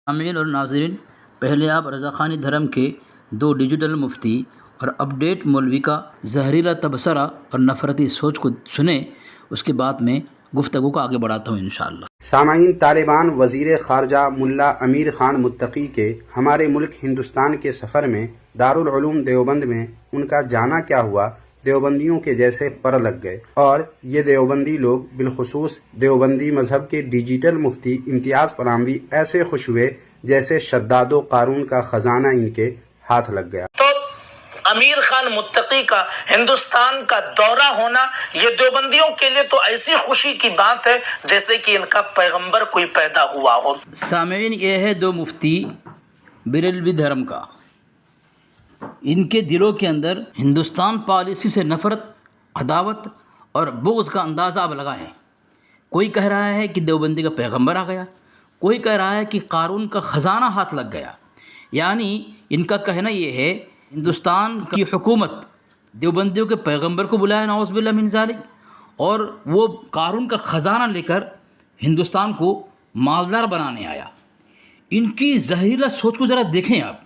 سامعین اور ناظرین، پہلے آپ رضا خانی دھرم کے دو ڈیجیٹل مفتی اور اپڈیٹ مولوی کا زہریلا تبصرہ اور نفرتی سوچ کو سنیں، اس کے بعد میں گفتگو کو آگے بڑھاتا ہوں انشاءاللہ۔ سامعین، طالبان وزیر خارجہ ملا امیر خان متقی کے ہمارے ملک ہندوستان کے سفر میں دارالعلوم دیوبند میں ان کا جانا کیا ہوا، دیوبندیوں کے جیسے پر لگ گئے، اور یہ دیوبندی لوگ بالخصوص دیوبندی مذہب کے ڈیجیٹل مفتی امتیاز پراموی ایسے خوش ہوئے جیسے شداد و قارون کا خزانہ ان کے ہاتھ لگ گیا۔ تو امیر خان متقی کا ہندوستان کا دورہ ہونا یہ دیوبندیوں کے لیے تو ایسی خوشی کی بات ہے جیسے کہ ان کا پیغمبر کوئی پیدا ہوا ہو۔ سامعین، یہ ہے دو مفتی بریلوی دھرم کا، ان کے دلوں کے اندر ہندوستان پالیسی سے نفرت، عداوت اور بغض کا اندازہ اب لگائیں۔ کوئی کہہ رہا ہے کہ دیوبندی کا پیغمبر آ گیا، کوئی کہہ رہا ہے کہ قارون کا خزانہ ہاتھ لگ گیا۔ یعنی ان کا کہنا یہ ہے ہندوستان کی حکومت دیوبندیوں کے پیغمبر کو بلایا، نعوذ باللہ من ذالک، اور وہ قارون کا خزانہ لے کر ہندوستان کو مالدار بنانے آیا۔ ان کی زہریلا سوچ کو ذرا دیکھیں آپ،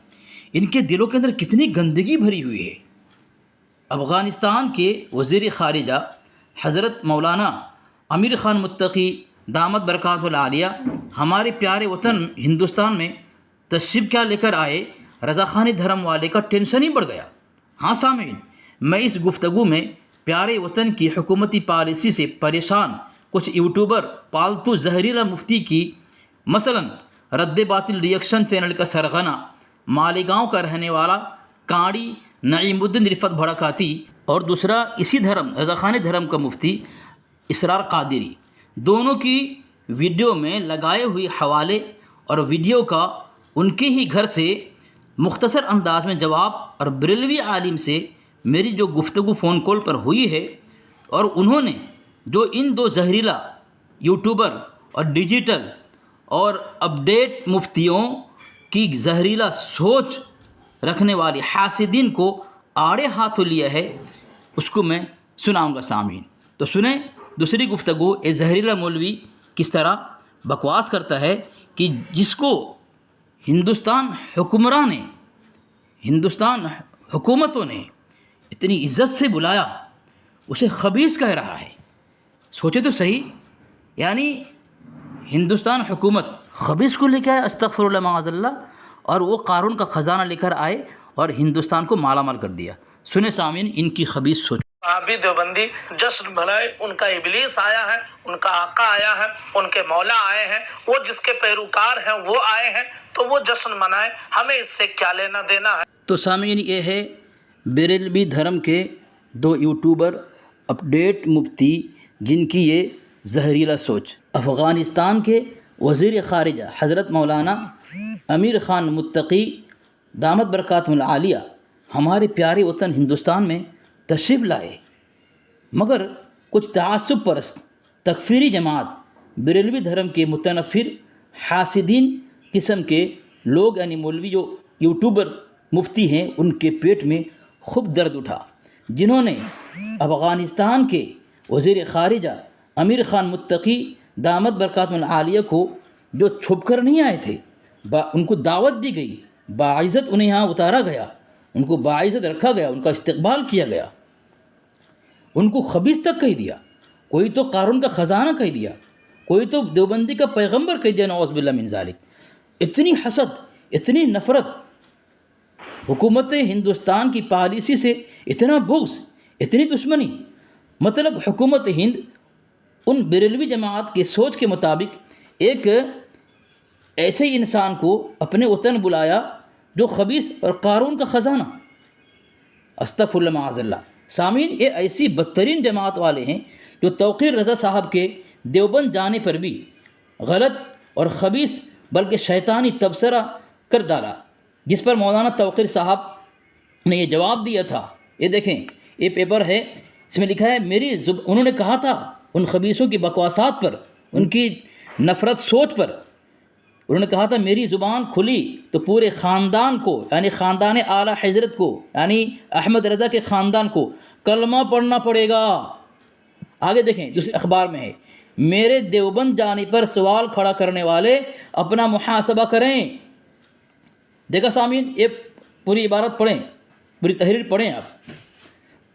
ان کے دلوں کے اندر کتنی گندگی بھری ہوئی ہے۔ افغانستان کے وزیر خارجہ حضرت مولانا امیر خان متقی دامت برکاتہ العالیہ ہمارے پیارے وطن ہندوستان میں تشریف کیا لے کر آئے، رضا خانی دھرم والے کا ٹینشن ہی بڑھ گیا۔ ہاں سامعین، میں اس گفتگو میں پیارے وطن کی حکومتی پالیسی سے پریشان کچھ یوٹیوبر پالتو زہریلا مفتی کی، مثلا رد باطل ریئیکشن چینل کا سرغنہ مالیگاؤں کا رہنے والا کانڑی نعیم الدین رفت بھڑکاتی، اور دوسرا اسی دھرم رضا خانی دھرم کا مفتی اسرار قادری، دونوں کی ویڈیو میں لگائے ہوئے حوالے اور ویڈیو کا ان کے ہی گھر سے مختصر انداز میں جواب، اور بریلوی عالم سے میری جو گفتگو فون کال پر ہوئی ہے، اور انہوں نے جو ان دو زہریلا یوٹیوبر اور ڈیجیٹل اور اپڈیٹ مفتیوں کی زہریلا سوچ رکھنے والی حاسدین کو آڑے ہاتھوں لیا ہے، اس کو میں سناؤں گا سامعین۔ تو سنیں دوسری گفتگو، اے زہریلا مولوی کس طرح بکواس کرتا ہے کہ جس کو ہندوستان حکمران نے، ہندوستان حکومتوں نے اتنی عزت سے بلایا، اسے خبیث کہہ رہا ہے۔ سوچے تو صحیح، یعنی ہندوستان حکومت خبیث کو لے کے آئے، استغفر اللہ معاذ اللہ، اور وہ قارون کا خزانہ لے کر آئے اور ہندوستان کو مالا مال کر دیا۔ سنیں سامعین ان کی خبیث سوچ۔ صحابی دیوبندی جشن منائے، ان کا ابلیس آیا ہے، ان کا آقا آیا ہے، ان کے مولا آئے ہیں، وہ جس کے پیروکار ہیں وہ آئے ہیں، تو وہ جشن منائے، ہمیں اس سے کیا لینا دینا ہے۔ تو سامعین، یہ ہے بریلوی دھرم کے دو یوٹیوبر اپڈیٹ مفتی جن کی یہ زہریلا سوچ۔ افغانستان کے وزیر خارجہ حضرت مولانا امیر خان متقی دامت برکاتہ العالیہ ہمارے پیارے وطن ہندوستان میں تشریف لائے، مگر کچھ تعصب پرست تکفیری جماعت بریلوی دھرم کے متنفر حاسدین قسم کے لوگ، یعنی مولوی جو یوٹیوبر مفتی ہیں، ان کے پیٹ میں خوب درد اٹھا، جنہوں نے افغانستان کے وزیر خارجہ امیر خان متقی دامت برکاتہ العالیہ کو جو چھپ کر نہیں آئے تھے، ان کو دعوت دی گئی، باعزت انہیں یہاں اتارا گیا، ان کو باعزت رکھا گیا، ان کا استقبال کیا گیا، ان کو خبیث تک کہہ دیا، کوئی تو قارون کا خزانہ کہہ دیا، کوئی تو دیوبندی کا پیغمبر کہہ دیا، نعوذ باللہ من ذالک۔ اتنی حسد، اتنی نفرت، حکومت ہندوستان کی پالیسی سے اتنا بغض، اتنی دشمنی، مطلب حکومت ہند ان بریلوی جماعت کے سوچ کے مطابق ایک ایسے انسان کو اپنے وطن بلایا جو خبیث اور قارون کا خزانہ، استغفر اللہ معاذ اللہ۔ سامعین، یہ ایسی بدترین جماعت والے ہیں جو توقیر رضا صاحب کے دیوبند جانے پر بھی غلط اور خبیث بلکہ شیطانی تبصرہ کر ڈالا، جس پر مولانا توقیر صاحب نے یہ جواب دیا تھا۔ یہ دیکھیں، یہ پیپر ہے، اس میں لکھا ہے انہوں نے کہا تھا ان خبیثوں کی بکواسات پر، ان کی نفرت سوچ پر، انہوں نے کہا تھا میری زبان کھلی تو پورے خاندان کو، یعنی خاندان اعلیٰ حضرت کو، یعنی احمد رضا کے خاندان کو کلمہ پڑھنا پڑے گا۔ آگے دیکھیں دوسرے اخبار میں ہے، میرے دیوبند جانے پر سوال کھڑا کرنے والے اپنا محاسبہ کریں۔ دیکھا سامعین، یہ پوری عبارت پڑھیں، پوری تحریر پڑھیں آپ۔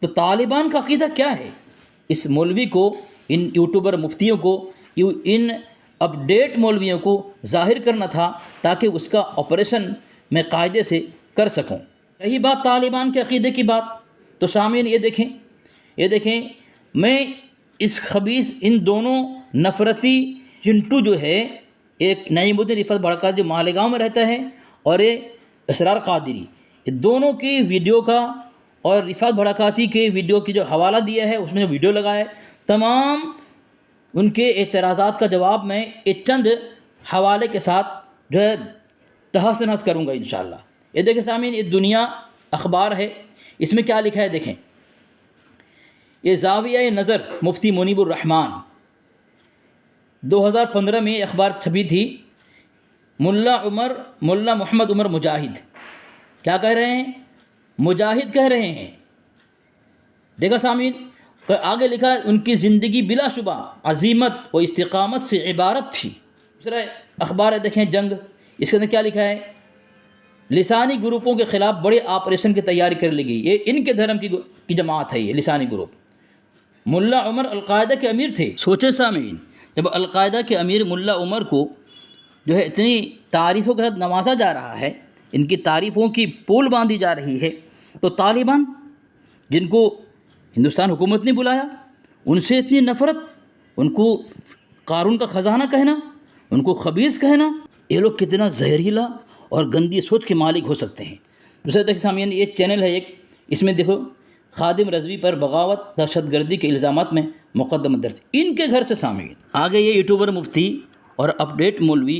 تو طالبان کا عقیدہ کیا ہے؟ اس مولوی کو، ان یوٹیوبر مفتیوں کو، ان اپ ڈیٹ مولویوں کو ظاہر کرنا تھا تاکہ اس کا آپریشن میں قاعدے سے کر سکوں۔ رہی بات طالبان کے عقیدے کی بات، تو سامعین یہ دیکھیں میں اس خبیث، ان دونوں نفرتی چنٹو جو ہے، ایک نعیم الدین رفعت بڑکات جو مالیگاؤں میں رہتا ہے، اور یہ اسرار قادری، یہ دونوں کی ویڈیو کا اور رفعت بڑکاتی کے ویڈیو کی جو حوالہ دیا ہے، اس میں جو ویڈیو لگا ہے، تمام ان کے اعتراضات کا جواب میں ایک چند حوالے کے ساتھ جو ہے تہس نہس کروں گا انشاءاللہ۔ یہ دیکھیں سامعین، یہ دنیا اخبار ہے، اس میں کیا لکھا ہے دیکھیں۔ یہ زاویہ نظر مفتی منیب الرحمان، 2015 میں یہ اخبار چھپی تھی۔ ملا محمد عمر مجاہد کیا کہہ رہے ہیں؟ مجاہد کہہ رہے ہیں۔ دیکھا سامعین، تو آگے لکھا ان کی زندگی بلا شبہ عزیمت و استقامت سے عبارت تھی۔ دوسرا اخبار ہے دیکھیں جنگ، اس کے اندر کیا لکھا ہے؟ لسانی گروپوں کے خلاف بڑے آپریشن کی تیاری کر لی گئی۔ یہ ان کے دھرم کی جماعت ہے، یہ لسانی گروپ۔ ملا عمر القاعدہ کے امیر تھے۔ سوچے سامعین، جب القاعدہ کے امیر ملا عمر کو جو ہے اتنی تعریفوں کے ساتھ نوازا جا رہا ہے، ان کی تعریفوں کی پول باندھی جا رہی ہے، تو طالبان جن کو ہندوستان حکومت نے بلایا، ان سے اتنی نفرت، ان کو قارون کا خزانہ کہنا، ان کو خبیث کہنا، یہ لوگ کتنا زہریلا اور گندی سوچ کے مالک ہو سکتے ہیں۔ دوسرے دیکھیں سامعین، یہ چینل ہے ایک، اس میں دیکھو خادم رضوی پر بغاوت دہشت گردی کے الزامات میں مقدمہ درج، ان کے گھر سے سامعین۔ آگے یہ یوٹیوبر مفتی اور اپڈیٹ مولوی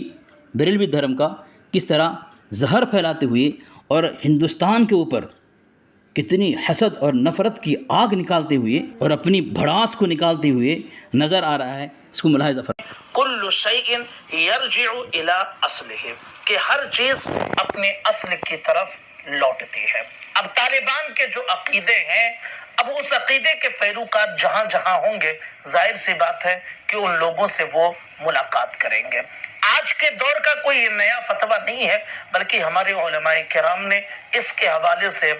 بریلوی دھرم کا کس طرح زہر پھیلاتے ہوئے اور ہندوستان کے اوپر کتنی حسد اور نفرت کی آگ نکالتے ہوئے اور اپنی بھڑاس کو نکالتے ہوئے نظر آ رہا ہے، اس کو ملاحظہ فرمائیں۔ کل شیء یرجع الی اصلہ، کہ ہر چیز اپنے اصل کی طرف لوٹتی ہے۔ اب طالبان کے جو عقیدے ہیں، اب اس عقیدے کے پیروکار جہاں جہاں ہوں گے، ظاہر سی بات ہے کہ ان لوگوں سے وہ ملاقات کریں گے۔ آج کے دور کا کوئی یہ نیا فتویٰ نہیں ہے، بلکہ ہمارے علماء کرام نے اس کے حوالے سے،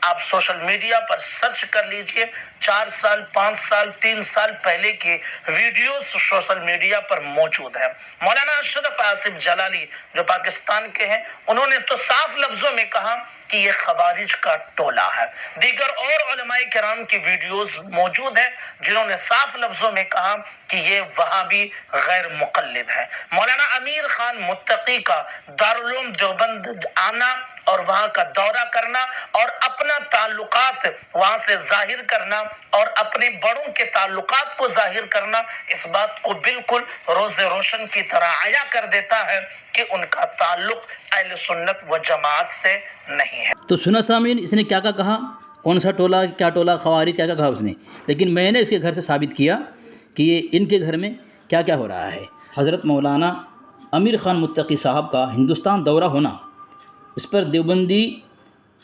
آپ سوشل میڈیا پر سرچ کر لیجئے، 4 سال 5 سال 3 سال پہلے کی ویڈیوز سوشل میڈیا پر موجود ہیں۔ مولانا اشرف آصف جلالی جو پاکستان کے ہیں، انہوں نے تو صاف لفظوں میں کہا کہ یہ خوارج کا ٹولہ ہے۔ دیگر اور علماء کرام کی ویڈیوز موجود ہیں جنہوں نے صاف لفظوں میں کہا کہ یہ وہابی غیر مقلد ہے۔ مولانا امیر خان متقی کا دارالعلوم دیوبند آنا اور وہاں کا دورہ کرنا اور اپنا تعلقات وہاں سے ظاہر کرنا اور اپنے بڑوں کے تعلقات کو ظاہر کرنا، اس بات کو بالکل روز روشن کی طرح عیاں کر دیتا ہے کہ ان کا تعلق اہل سنت و جماعت سے نہیں ہے۔ تو سنا سامعین، اس نے کیا کہا، کون سا ٹولہ، کیا ٹولہ خوارج، کیا کہا اس نے، لیکن میں نے اس کے گھر سے ثابت کیا کہ یہ ان کے گھر میں کیا کیا ہو رہا ہے۔ حضرت مولانا امیر خان متقی صاحب کا ہندوستان دورہ ہونا، اس پر دیوبندی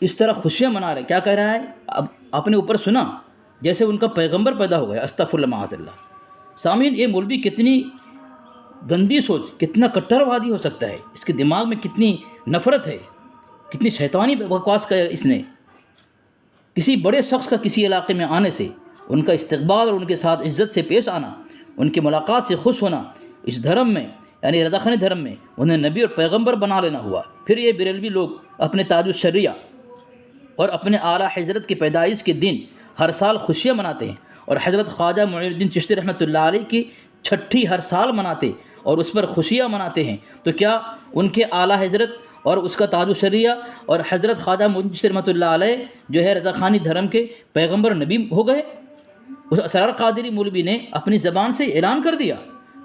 اس طرح خوشیاں منا رہے، کیا کہہ رہا ہے، اب اپنے اوپر سنا جیسے ان کا پیغمبر پیدا ہو گیا، استغفر اللہ معاذ اللہ۔ سامعین، یہ مولوی کتنی گندی سوچ، کتنا کٹر وادی ہو سکتا ہے، اس کے دماغ میں کتنی نفرت ہے، کتنی شیطانی بکواس کا اس نے۔ کسی بڑے شخص کا کسی علاقے میں آنے سے ان کا استقبال اور ان کے ساتھ عزت سے پیش آنا، ان کی ملاقات سے خوش ہونا، اس دھرم میں یعنی رضا خانی دھرم میں انہیں نبی اور پیغمبر بنا لینا ہوا۔ پھر یہ بریلوی لوگ اپنے تاج الشریعہ اور اپنے اعلیٰ حضرت کی پیدائش کے دن ہر سال خوشیاں مناتے ہیں، اور حضرت خواجہ معین الدین چشتی رحمۃ اللہ علیہ کی چھٹی ہر سال مناتے اور اس پر خوشیاں مناتے ہیں۔ تو کیا ان کے اعلیٰ حضرت اور اس کا تاج الشریعہ اور حضرت خواجہ معین الدین چشتی رحمۃ اللہ علیہ جو ہے رضا خانی دھرم کے پیغمبر نبی ہو گئے؟ اس اسرار قادری مولوی نے اپنی زبان سے اعلان کر دیا۔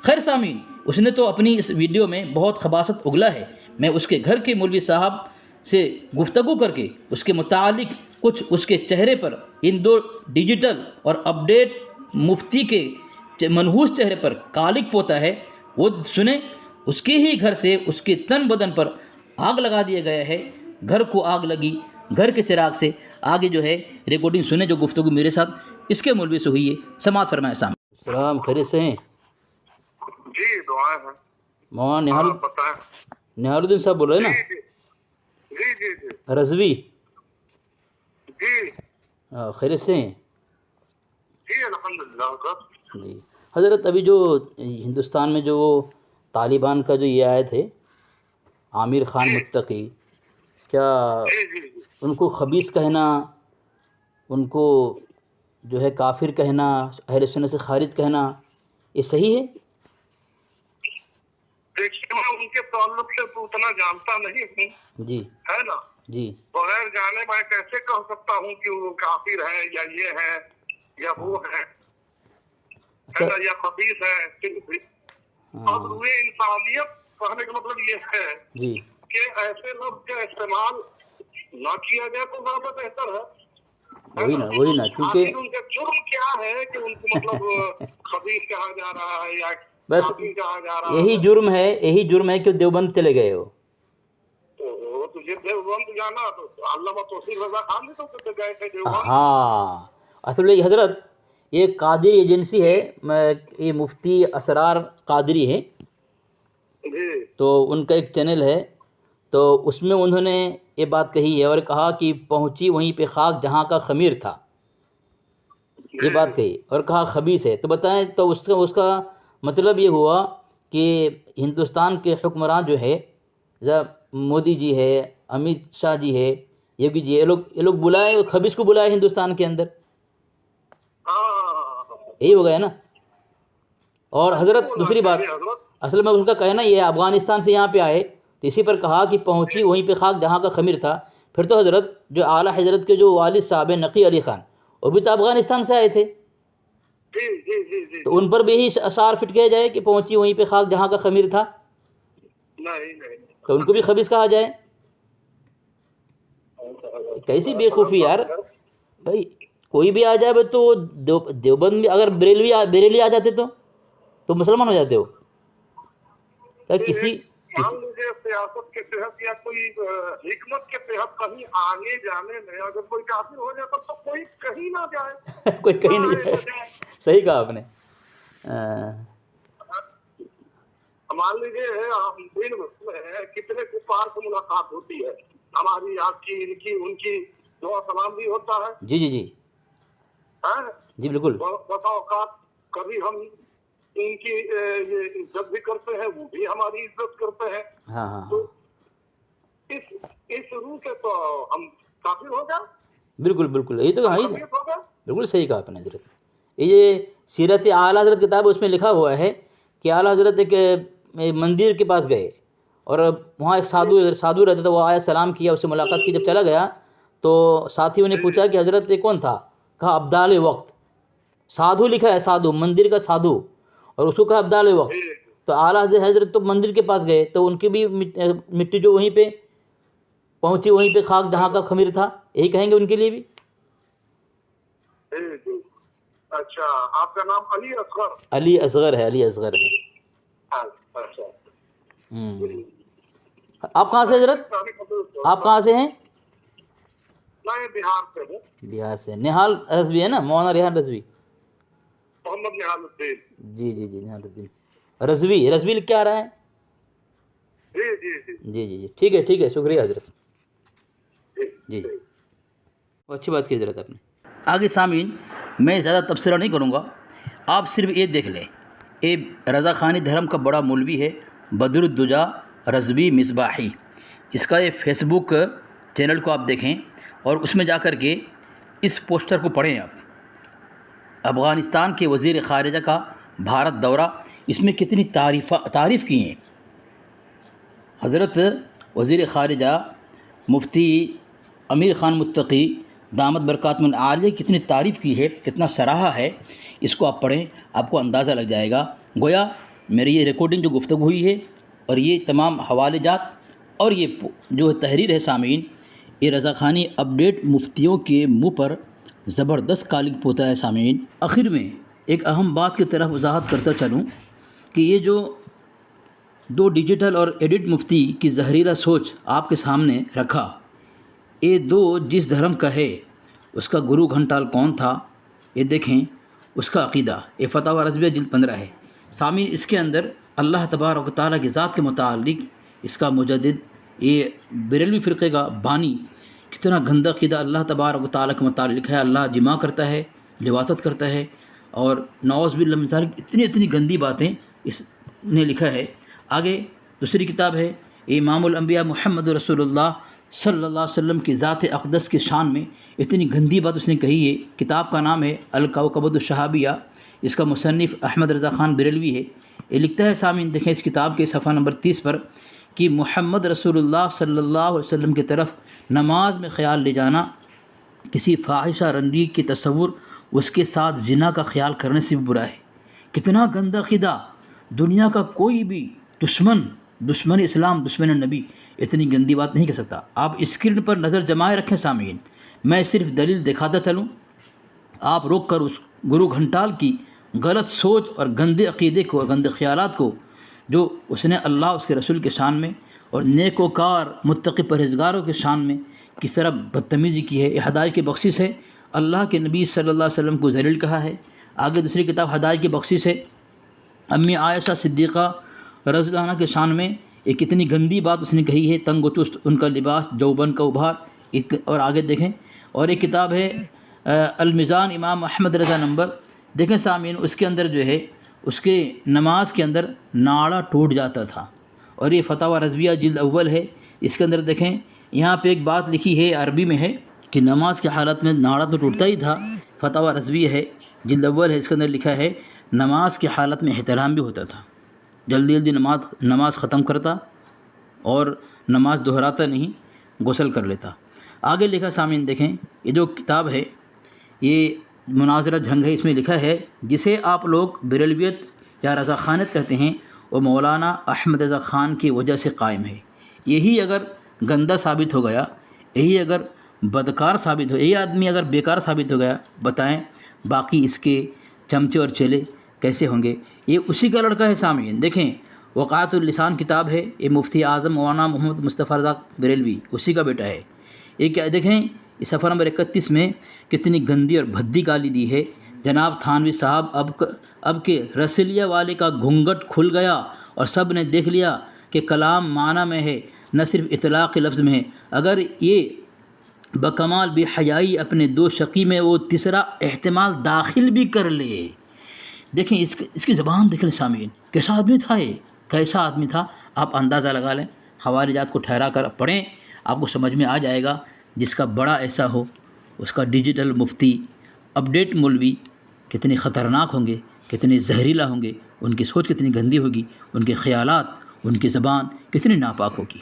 خیر سامعین، اس نے تو اپنی اس ویڈیو میں بہت خباثت اگلا ہے۔ میں اس کے گھر کے مولوی صاحب سے گفتگو کر کے اس کے متعلق کچھ اس کے چہرے پر، ان دو ڈیجیٹل اور اپڈیٹ مفتی کے منحوس چہرے پر کالک پوتا ہے، وہ سنیں۔ اس کے ہی گھر سے اس کے تن بدن پر آگ لگا دیا گیا ہے، گھر کو آگ لگی، گھر کے چراغ سے۔ آگے جو ہے ریکارڈنگ سنیں جو گفتگو میرے ساتھ اس کے مولوی سے ہوئی ہے، سماعت فرمائیں۔ سامنے السلام، خیریت سے ہیں؟ جی دعائیں ہیں. مولانا آپ بتائیں. نہار الدین صاحب بول رہے ہیں جی جی جی جی نا رضوی؟ جی خیریت سے ہیں؟ جی الحمدللہ سر. جی حضرت، ابھی جو ہندوستان میں جو طالبان کا جو یہ آئے تھے عامر خان متقی، کیا جی جی جی ان کو خبیث کہنا، ان کو جو ہے کافر کہنا، اہل سنت سے خارج کہنا، یہ صحیح ہے؟ دیکھیے میں ان کے تعلق سے تو اتنا جانتا نہیں ہوں، جی ہے نا. جی بغیر جانے میں کیسے کہہ سکتا ہوں کہ وہ کافر ہے یا یہ ہے یا وہ ہے اچھا. نا، یا خبیث ہے. اب روئے انسانیت کہنے کا مطلب یہ ہے جی کہ ایسے لفظ کا استعمال نہ کیا جائے تو زیادہ بہتر ہے. وہی نا کیونکہ آخر ان کا جرم کیا ہے کہ ان کو مطلب خبیث کہا جا رہا ہے یا بس کافر کہا جا رہا یہی ہے؟ جرم ہے کہ دیوبند چلے گئے ہو. تو تجھے دیوبند جانا تو علامہ توصیف رضا خان بھی تو گئے تھے دیوبند. ہاں اصل میں حضرت یہ قادری ایجنسی ہے، یہ مفتی اسرار قادری ہے، جی تو ان کا ایک چینل ہے، تو اس میں انہوں نے یہ بات کہی ہے اور کہا کہ پہنچی وہیں پہ خاک جہاں کا خمیر تھا، یہ بات کہی اور کہا خبیث ہے. تو بتائیں، تو اس کا مطلب یہ ہوا کہ ہندوستان کے حکمران جو ہے، مودی جی ہے، امت شاہ جی ہے، یوگی جی، یہ لوگ بلائے خبیث کو بلائے ہندوستان کے اندر، یہی ہو گیا نا. اور حضرت دوسری بات، اصل میں ان کا کہنا یہ ہے افغانستان سے یہاں پہ آئے تو اسی پر کہا کہ پہنچی وہیں پہ خاک جہاں کا خمیر تھا. پھر تو حضرت جو اعلیٰ حضرت کے جو والد صاحب ہیں نقی علی خان، وہ بھی تو افغانستان سے آئے تھے، جی جی جی جی تو ان پر بھی یہی اشعار فٹ کیا جائے کہ پہنچی وہیں پہ خاک جہاں کا خمیر تھا، نہیں تو ان کو بھی خبیث کہا جائے؟ کیسی بے خوفی یار بھائی. کوئی بھی آ جائے تو دیوبند میں اگر بریلی آ جاتے تو مسلمان ہو جاتے ہو کیا؟ مان لیجیے سیاست کے تحت یا کوئی حکمت کے تحت کہیں آنے جانے میں اگر کوئی کافر ہو جاتا تو کوئی کہیں نہ جائے. کوئی کہیں نہیں جائے. صحیح کہا آپ نے. مان لیجیے دن میں کتنے کفار سے ملاقات ہوتی ہے ہماری، آپ کی، ان کی دعا سلام بھی ہوتا ہے. جی جی جی جی بالکل. بسا اوقات کبھی ہم ان کی یہ عزت بھی کرتے ہیں، وہ بھی ہماری عزت کرتے ہیں. ہاں ہاں تو اس روح سے تو ہم کافر ہو گئے. بالکل یہی تو ہاں خبیث ہو گئے. بالکل صحیح کہا آپ نے حضرت. یہ سیرت اعلیٰ حضرت کتاب اس میں لکھا ہوا ہے کہ اعلیٰ حضرت ایک مندر کے پاس گئے اور وہاں ایک سادھو رہتا تھا، وہ آیا، سلام کیا، اس سے ملاقات کی. جب چلا گیا تو ساتھیوں نے پوچھا کہ حضرت یہ کون تھا؟ کہا ابدال وقت. سادھو لکھا ہے، سادھو، مندر کا سادھو، اور اس کو کہا ابدال وقت. تو اعلیٰ حضرت تو مندر کے پاس گئے تو ان کی بھی مٹی جو وہیں پہ پہنچی وہیں پہ خاک جہاں کا خمیر تھا، یہی کہیں گے ان کے لیے بھی. اچھا، آپ کا نام علی اصغر؟ علی اصغر ہے. اچھا. آپ کہاں سے حضرت؟ آپ کہاں سے ہیں؟ میں بہار سے ہوں. بہار سے. نہال رضوی ہے نا، مولانا ریحان رضوی؟ محمد نہال الدین. جی نہال الدین رضوی کیا آ رہا ہے؟ جی ٹھیک ہے شکریہ حضرت. جی اچھی بات کی حضرت آپ نے. آگے سامعین، میں زیادہ تبصرہ نہیں کروں گا، آپ صرف یہ دیکھ لیں. یہ رضا خانی دھرم کا بڑا مولوی ہے، بدر الدجا رضوی مصباحی. اس کا یہ فیس بک چینل کو آپ دیکھیں اور اس میں جا کر کے اس پوسٹر کو پڑھیں آپ. افغانستان کے وزیر خارجہ کا بھارت دورہ، اس میں کتنی تعریف کی ہیں. حضرت وزیر خارجہ مفتی امیر خان متقی دامت برکاتہم العالیہ کتنی تعریف کی ہے، کتنا سراہا ہے. اس کو آپ پڑھیں، آپ کو اندازہ لگ جائے گا. گویا میری یہ ریکارڈنگ جو گفتگو ہوئی ہے اور یہ تمام حوالے جات اور یہ جو تحریر ہے سامعین، یہ رضا خانی اپڈیٹ مفتیوں کے منہ پر زبردست قالب پوتا ہے سامعین. آخر میں ایک اہم بات کی طرف وضاحت کرتا چلوں کہ یہ جو دو ڈیجیٹل اور ایڈٹ مفتی کی زہریلا سوچ آپ کے سامنے رکھا، یہ دو جس دھرم کا ہے اس کا گرو گھنٹال کون تھا، یہ دیکھیں اس کا عقیدہ. یہ فتاوی رضویہ جلد 15 ہے سامعین. اس کے اندر اللہ تبارک و تعالیٰ کی ذات کے متعلق اس کا مجدد یہ بریلوی فرقے کا بانی کتنا گندا عقیدہ اللہ تبارک و تعالیٰ کے متعلق ہے. اللہ جمع کرتا ہے، لواطت کرتا ہے، اور نعوذ باللہ من ذالک اتنی گندی باتیں اس نے لکھا ہے. آگے دوسری کتاب ہے امام الانبیاء محمد رسول اللہ صلی اللہ علیہ وسلم کی ذات اقدس کے شان میں اتنی گندی بات اس نے کہی ہے. کتاب کا نام ہے الکوکبۃ الشہابیہ. اس کا مصنف احمد رضا خان بریلوی ہے. یہ لکھتا ہے، سامعین دیکھیں اس کتاب کے صفحہ نمبر 30 پر، کہ محمد رسول اللہ صلی اللہ علیہ وسلم کی طرف نماز میں خیال لے جانا کسی فاحشہ رنگی کے تصور اس کے ساتھ زنا کا خیال کرنے سے بھی برا ہے. کتنا گندا عقیدہ! دنیا کا کوئی بھی دشمن اسلام، دشمن نبی اتنی گندی بات نہیں کہہ سکتا. آپ اسکرین پر نظر جمائے رکھیں سامعین، میں صرف دلیل دکھاتا چلوں، آپ روک کر اس گرو گھنٹال کی غلط سوچ اور گندے عقیدے کو، گندے خیالات کو جو اس نے اللہ اس کے رسول کے شان میں اور نیک وکار متقی پرہیزگاروں کے شان میں کس طرح بدتمیزی کی ہے. یہ ہدایت کی بخشش ہے. اللہ کے نبی صلی اللہ علیہ وسلم کو ذلیل کہا ہے. آگے دوسری کتاب ہدایت کی بخشش ہے. امی عائشہ صدیقہ رضی اللہ عنہا کے شان میں ایک کتنی گندی بات اس نے کہی ہے. تنگ و چست ان کا لباس، جوبن کا ابھار. اور آگے دیکھیں، اور ایک کتاب ہے المیزان امام احمد رضا نمبر. دیکھیں سامعین، اس کے اندر جو ہے اس کے نماز کے اندر ناڑا ٹوٹ جاتا تھا، اور یہ فتاوی رضویہ جلد اول ہے. اس کے اندر دیکھیں یہاں پہ ایک بات لکھی ہے، عربی میں ہے، کہ نماز کی حالت میں ناڑا تو ٹوٹتا ہی تھا. فتاوی رضویہ ہے جلد اول ہے. اس کے اندر لکھا ہے نماز کی حالت میں احترام بھی ہوتا تھا. جلدی نماز ختم کرتا اور نماز دہراتا نہیں، غسل کر لیتا. آگے لکھا سامعین دیکھیں، یہ جو کتاب ہے یہ مناظرہ جنگ ہے. اس میں لکھا ہے جسے آپ لوگ بریلویت یا رضا خانت کہتے ہیں وہ مولانا احمد رضا خان کی وجہ سے قائم ہے. یہی اگر گندہ ثابت ہو گیا، یہی اگر بدکار ثابت ہو، یہی آدمی اگر بیکار ثابت ہو گیا، بتائیں باقی اس کے چمچے اور چیلے کیسے ہوں گے؟ یہ اسی کا لڑکا ہے سامعین. دیکھیں وقعت اللسان کتاب ہے، یہ مفتی اعظم مولانا محمد مصطفیٰ رضا بریلوی اسی کا بیٹا ہے. یہ کیا دیکھیں صفحہ نمبر 31 میں کتنی گندی اور بھدی گالی دی ہے. جناب تھانوی صاحب، اب کہ رسلیہ والے کا گھونگھٹ کھل گیا اور سب نے دیکھ لیا کہ کلام معنی میں ہے، نہ صرف اطلاق لفظ میں ہے. اگر یہ بکمال بے حیائی اپنے دو شقی میں وہ تیسرا احتمال داخل بھی کر لے. دیکھیں اس کی زبان دیکھ لیں سامعین، کیسا آدمی تھا یہ، کیسا آدمی تھا. آپ اندازہ لگا لیں، حوالے جات کو ٹھہرا کر پڑھیں، آپ کو سمجھ میں آ جائے گا. جس کا بڑا ایسا ہو، اس کا ڈیجیٹل مفتی، اپڈیٹ مولوی کتنے خطرناک ہوں گے، کتنے زہریلا ہوں گے، ان کی سوچ کتنی گندی ہوگی، ان کے خیالات، ان کی زبان کتنی ناپاک ہوگی.